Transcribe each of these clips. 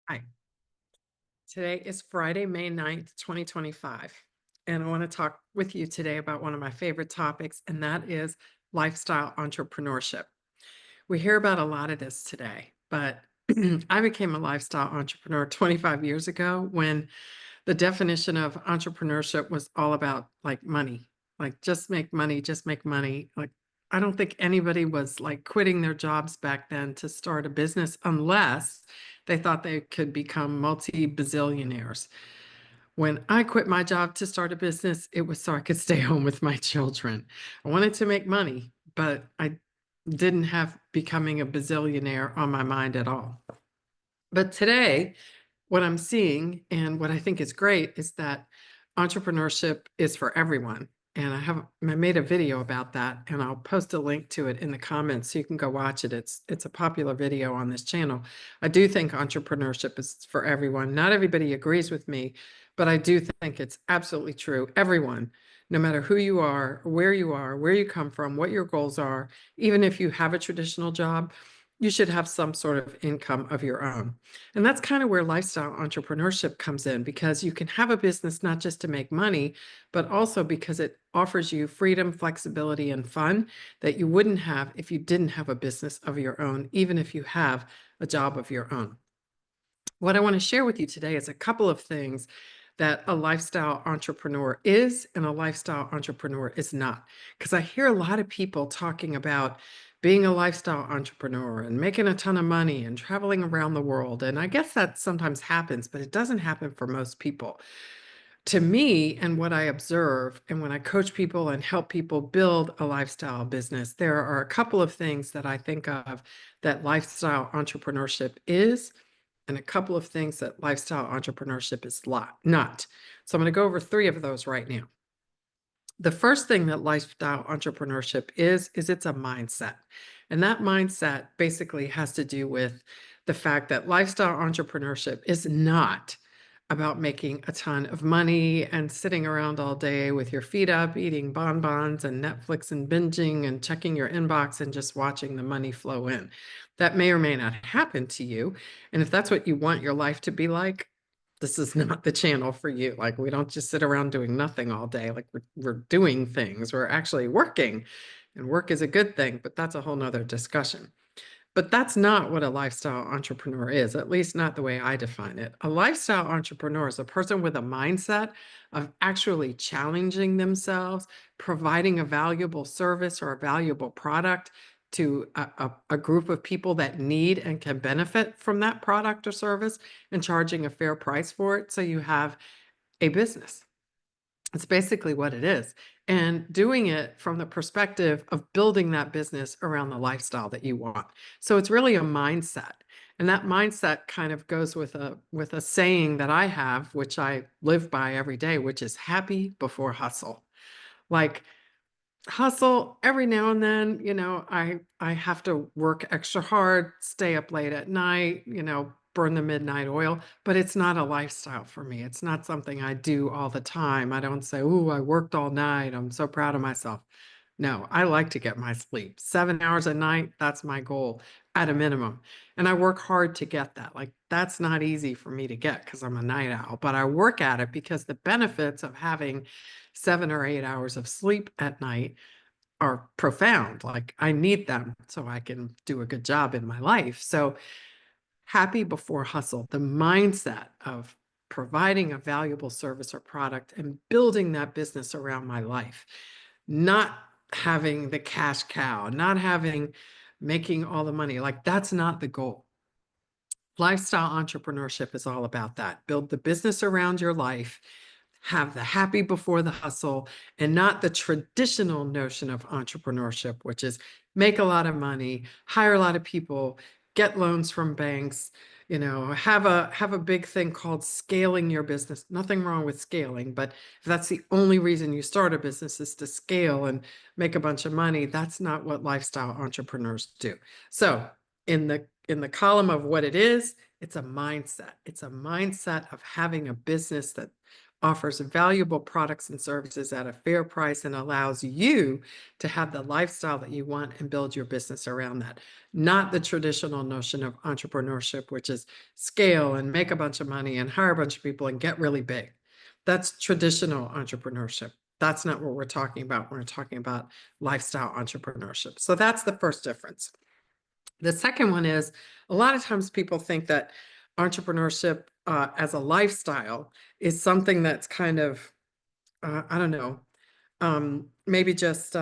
Hi, today is Friday, May 9th, 2025. And I want to talk with you today about one of my favorite topics, and that is lifestyle entrepreneurship. We hear about a lot of this today, but I became a lifestyle entrepreneur 25 years ago when the definition of entrepreneurship was all about like money, like just make money, just make money. Like, I don't think anybody was like quitting their jobs back then to start a business unless they thought they could become multi bazillionaires. When I quit my job to start a business, it was so I could stay home with my children. I wanted to make money, but I didn't have becoming a bazillionaire on my mind at all. But today, what I'm seeing and what I think is great is that entrepreneurship is for everyone. And I made a video about that, and I'll post a link to it in the comments so you can go watch it. It's a popular video on this channel. I do think entrepreneurship is for everyone. Not everybody agrees with me, but I do think it's absolutely true. Everyone, no matter who you are, where you come from, what your goals are, even if you have a traditional job, you should have some sort of income of your own. And that's kind of where lifestyle entrepreneurship comes in, because you can have a business not just to make money, but also because it offers you freedom, flexibility, and fun that you wouldn't have if you didn't have a business of your own, even if you have a job of your own. What I want to share with you today is a couple of things that a lifestyle entrepreneur is and a lifestyle entrepreneur is not. Because I hear a lot of people talking about being a lifestyle entrepreneur and making a ton of money and traveling around the world. And I guess that sometimes happens, but it doesn't happen for most people. To me, and what I observe, and when I coach people and help people build a lifestyle business, there are a couple of things that I think of that lifestyle entrepreneurship is and a couple of things that lifestyle entrepreneurship is not. So I'm going to go over three of those right now. The first thing that lifestyle entrepreneurship is it's a mindset. And that mindset basically has to do with the fact that lifestyle entrepreneurship is not about making a ton of money and sitting around all day with your feet up, eating bonbons and Netflix and binging and checking your inbox and just watching the money flow in. That may or may not happen to you. And if that's what you want your life to be like, this is not the channel for you. Like, we don't just sit around doing nothing all day. Like, we're doing things. We're actually working, and work is a good thing, but that's a whole nother discussion. But that's not what a lifestyle entrepreneur is, at least not the way I define it. A lifestyle entrepreneur is a person with a mindset of actually challenging themselves, providing a valuable service or a valuable product to a group of people that need and can benefit from that product or service, and charging a fair price for it. So you have a business. It's basically what it is. And doing it from the perspective of building that business around the lifestyle that you want. So it's really a mindset. And that mindset kind of goes with a saying that I have, which I live by every day, which is happy before hustle. Like, hustle every now and then, I have to work extra hard, stay up late at night, burn the midnight oil, but it's not a lifestyle for me. It's not something I do all the time. I don't say, "Ooh, I worked all night. I'm so proud of myself." No, I like to get my sleep. 7 hours a night, that's my goal at a minimum. And I work hard to get that. Like, that's not easy for me to get because I'm a night owl, but I work at it because the benefits of having 7 or 8 hours of sleep at night are profound. Like, I need them so I can do a good job in my life. So happy before hustle, the mindset of providing a valuable service or product and building that business around my life, not having the cash cow, not having making all the money. Like, that's not the goal. Lifestyle entrepreneurship is all about that. Build the business around your life, have the happy before the hustle, and not the traditional notion of entrepreneurship, which is make a lot of money, hire a lot of people, get loans from banks, have a big thing called scaling your business. Nothing wrong with scaling, but if that's the only reason you start a business is to scale and make a bunch of money, that's not what lifestyle entrepreneurs do. So in the column of what it is, it's a mindset. It's a mindset of having a business that offers valuable products and services at a fair price, and allows you to have the lifestyle that you want and build your business around that. Not the traditional notion of entrepreneurship, which is scale and make a bunch of money and hire a bunch of people and get really big. That's traditional entrepreneurship. That's not what we're talking about. We're talking about lifestyle entrepreneurship. So that's the first difference. The second one is a lot of times people think that entrepreneurship as a lifestyle is something that's kind of, I don't know, maybe just,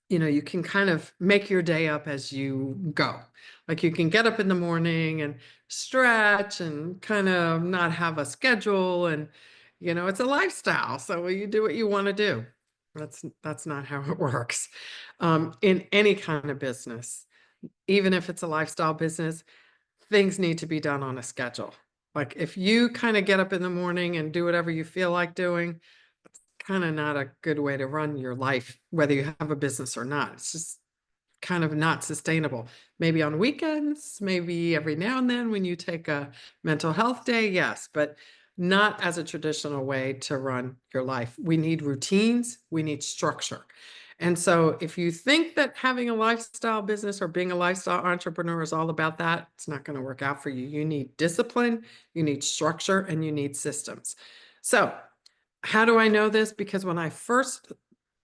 you can kind of make your day up as you go. Like you can get up in the morning and stretch and kind of not have a schedule. And, it's a lifestyle. So you do what you want to do. That's not how it works. In any kind of business, even if it's a lifestyle business, things need to be done on a schedule. Like if you kind of get up in the morning and do whatever you feel like doing, it's kind of not a good way to run your life, whether you have a business or not. It's just kind of not sustainable. Maybe on weekends, maybe every now and then when you take a mental health day, yes, but not as a traditional way to run your life. We need routines, we need structure. And so if you think that having a lifestyle business or being a lifestyle entrepreneur is all about that, it's not going to work out for you. You need discipline, you need structure, and you need systems. So how do I know this? Because when I first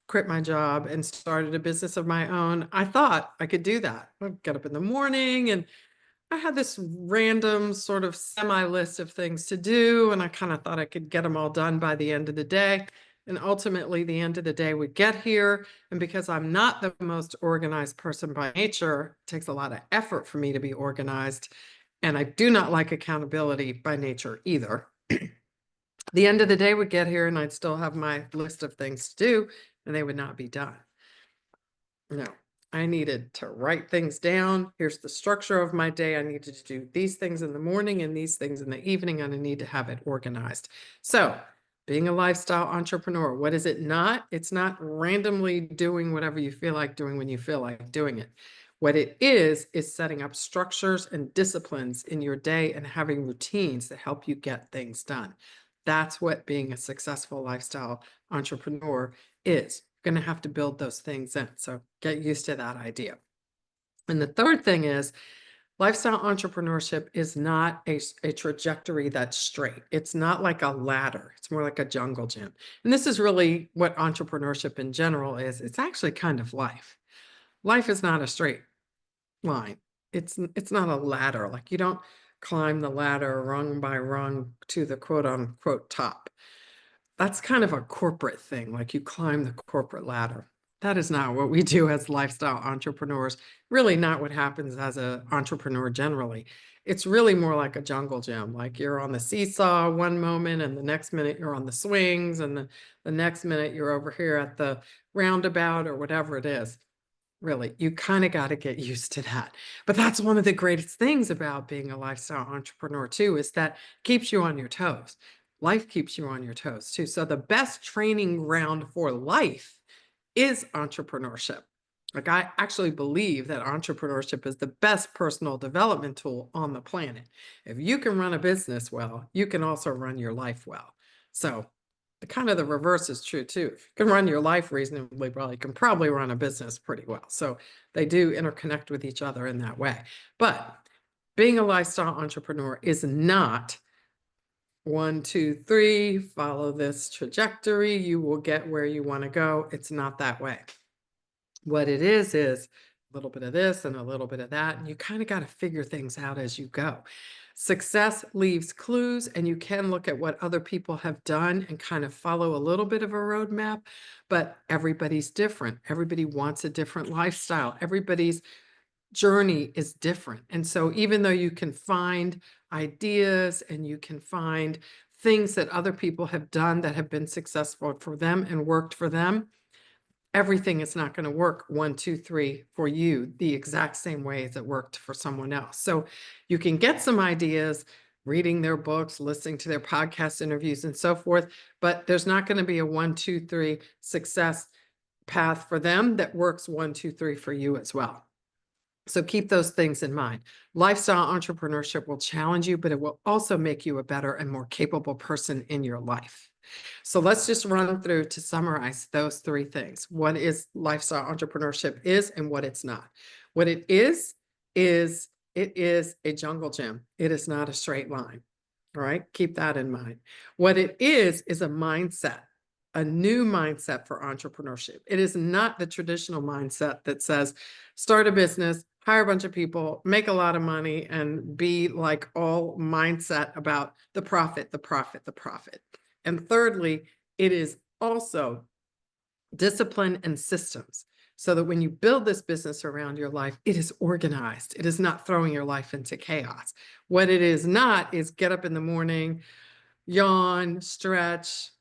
quit my job and started a business of my own, I thought I could do that. I'd get up in the morning and I had this random sort of semi list of things to do, and I kind of thought I could get them all done by the end of the day. And ultimately, the end of the day would get here. And because I'm not the most organized person by nature, it takes a lot of effort for me to be organized. And I do not like accountability by nature either. The end of the day would get here, and I'd still have my list of things to do, and they would not be done. No, I needed to write things down. Here's the structure of my day. I needed to do these things in the morning and these things in the evening, and I need to have it organized. So, being a lifestyle entrepreneur, what is it not? It's not randomly doing whatever you feel like doing when you feel like doing it. What it is setting up structures and disciplines in your day and having routines that help you get things done. That's what being a successful lifestyle entrepreneur is. You're going to have to build those things in. So get used to that idea. And the third thing is lifestyle entrepreneurship is not a trajectory that's straight. It's not like a ladder. It's more like a jungle gym. And this is really what entrepreneurship in general is. It's actually kind of life. Life is not a straight line. It's not a ladder. Like you don't climb the ladder rung by rung to the quote unquote top. That's kind of a corporate thing, like you climb the corporate ladder. That is not what we do as lifestyle entrepreneurs, really not what happens as an entrepreneur generally. It's really more like a jungle gym, like you're on the seesaw one moment and the next minute you're on the swings and the next minute you're over here at the roundabout or whatever it is. Really, you kind of got to get used to that. But that's one of the greatest things about being a lifestyle entrepreneur too, is that keeps you on your toes. Life keeps you on your toes too. So the best training ground for life is entrepreneurship. Like I actually believe that entrepreneurship is the best personal development tool on the planet. If you can run a business well, you can also run your life well. So the reverse is true too. If you can run your life reasonably well, you can probably run a business pretty well. So they do interconnect with each other in that way. But being a lifestyle entrepreneur is not 1, 2, 3, follow this trajectory, you will get where you want to go. It's not that way. What it is a little bit of this and a little bit of that, and you kind of got to figure things out as you go. Success leaves clues, and you can look at what other people have done and kind of follow a little bit of a roadmap, but everybody's different. Everybody wants a different lifestyle. Everybody's journey is different. And so even though you can find ideas and you can find things that other people have done that have been successful for them and worked for them, everything is not going to work 1, 2, 3 for you the exact same way as it worked for someone else. So you can get some ideas reading their books, listening to their podcast interviews and so forth, but there's not going to be a 1, 2, 3 success path for them that works 1, 2, 3 for you as well. So keep those things in mind. Lifestyle entrepreneurship will challenge you, but it will also make you a better and more capable person in your life. So let's just run through to summarize those three things. What is lifestyle entrepreneurship is and what it's not. What is it is a jungle gym. It is not a straight line. All right, keep that in mind. What it is a mindset, a new mindset for entrepreneurship. It is not the traditional mindset that says start a business, hire a bunch of people, make a lot of money, and be like all mindset about the profit, the profit, the profit. And thirdly, it is also discipline and systems so that when you build this business around your life, it is organized. It is not throwing your life into chaos. What it is not is get up in the morning, yawn, stretch,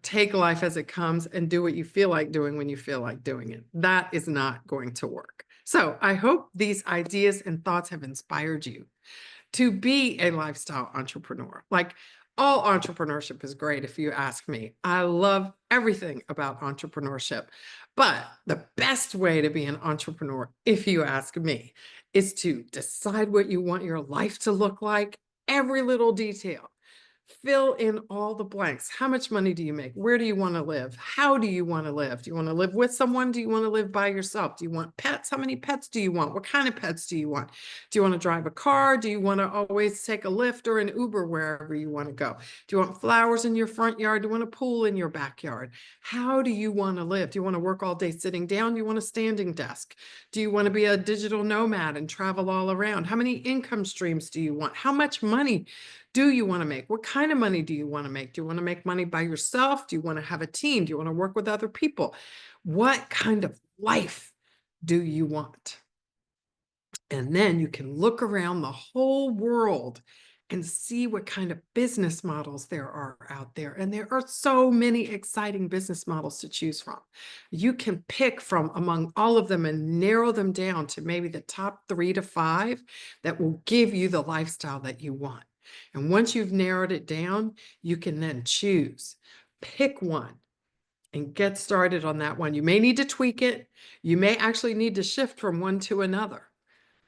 take life as it comes, and do what you feel like doing when you feel like doing it. That is not going to work. So I hope these ideas and thoughts have inspired you to be a lifestyle entrepreneur. Like, all entrepreneurship is great if you ask me. I love everything about entrepreneurship. But the best way to be an entrepreneur, if you ask me, is to decide what you want your life to look like, every little detail. Fill in all the blanks. How much money do you make? Where do you want to live? How do you want to live? Do you want to live with someone? Do you want to live by yourself? Do you want pets? How many pets do you want? What kind of pets do you want? Do you want to drive a car? Do you want to always take a Lyft or an Uber wherever you want to go? Do you want flowers in your front yard? Do you want a pool in your backyard? How do you want to live? Do you want to work all day sitting down? Do you want a standing desk? Do you want to be a digital nomad and travel all around? How many income streams do you want? How much money do you want to make? What kind of money do you want to make? Do you want to make money by yourself? Do you want to have a team? Do you want to work with other people? What kind of life do you want? And then you can look around the whole world and see what kind of business models there are out there. And there are so many exciting business models to choose from. You can pick from among all of them and narrow them down to maybe the top 3 to 5 that will give you the lifestyle that you want. And once you've narrowed it down, you can then choose, pick one and get started on that one. You may need to tweak it. You may actually need to shift from one to another,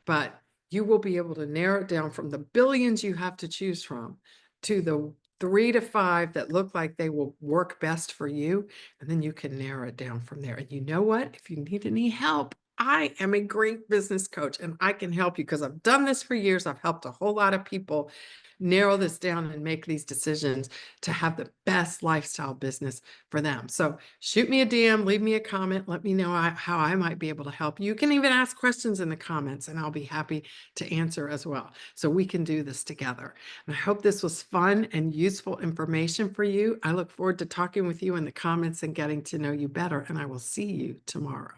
but you will be able to narrow it down from the billions you have to choose from to the 3 to 5 that look like they will work best for you. And then you can narrow it down from there. And you know what? If you need any help, I am a great business coach and I can help you because I've done this for years. I've helped a whole lot of people narrow this down and make these decisions to have the best lifestyle business for them. So shoot me a DM, leave me a comment, let me know how I might be able to help. You can even ask questions in the comments and I'll be happy to answer as well. So we can do this together. And I hope this was fun and useful information for you. I look forward to talking with you in the comments and getting to know you better. And I will see you tomorrow.